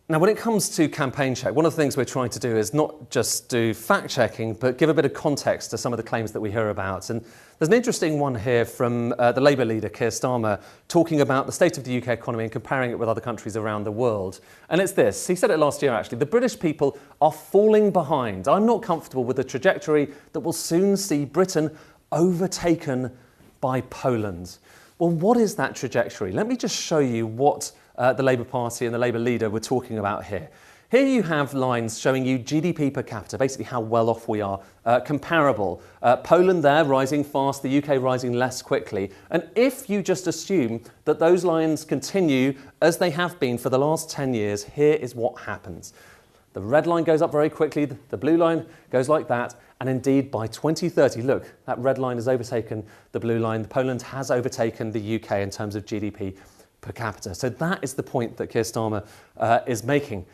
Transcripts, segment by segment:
Now, when it comes to Campaign Check, one of the things we're trying to do is not just do fact-checking, but give a bit of context to some of the claims that we hear about. And there's an interesting one here from the Labour leader, Keir Starmer, talking about the state of the UK economy and comparing it with other countries around the world. And it's this. He said it last year, actually. The British people are falling behind. I'm not comfortable with the trajectory that will soon see Britain overtaken by Poland. Well, what is that trajectory? Let me just show you what the Labour Party and the Labour leader were talking about here. Here you have lines showing you GDP per capita, basically how well off we are, comparable. Poland there rising fast, the UK rising less quickly. And if you just assume that those lines continue as they have been for the last 10 years, here is what happens. The red line goes up very quickly, the blue line goes like that, and indeed by 2030, look, that red line has overtaken the blue line. Poland has overtaken the UK in terms of GDP per capita. So that is the point that Keir Starmer is making.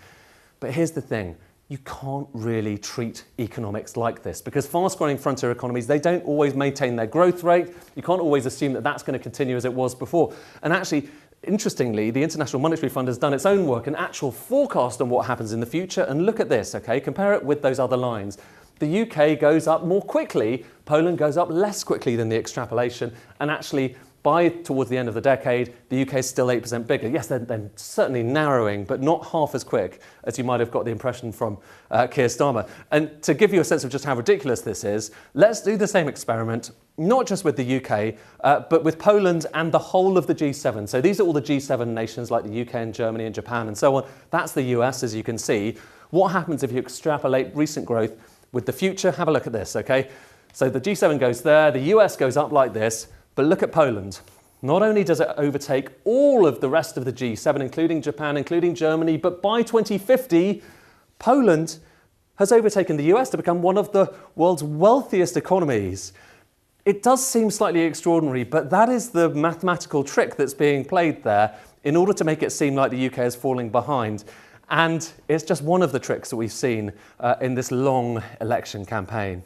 But here's the thing. You can't really treat economics like this because fast-growing frontier economies, they don't always maintain their growth rate. You can't always assume that that's going to continue as it was before. And actually, interestingly, the International Monetary Fund has done its own work, an actual forecast on what happens in the future. And look at this, okay? Compare it with those other lines. The UK goes up more quickly. Poland goes up less quickly than the extrapolation. And actually, towards the end of the decade, the UK is still 8% bigger. Yes, they're certainly narrowing, but not half as quick as you might have got the impression from Keir Starmer. And to give you a sense of just how ridiculous this is, let's do the same experiment, not just with the UK, but with Poland and the whole of the G7. So these are all the G7 nations like the UK and Germany and Japan and so on. That's the US, as you can see. What happens if you extrapolate recent growth with the future? Have a look at this, okay? So the G7 goes there, the US goes up like this. But look at Poland. Not only does it overtake all of the rest of the G7, including Japan, including Germany, but by 2050, Poland has overtaken the US to become one of the world's wealthiest economies. It does seem slightly extraordinary, but that is the mathematical trick that's being played there in order to make it seem like the UK is falling behind. And it's just one of the tricks that we've seen in this long election campaign.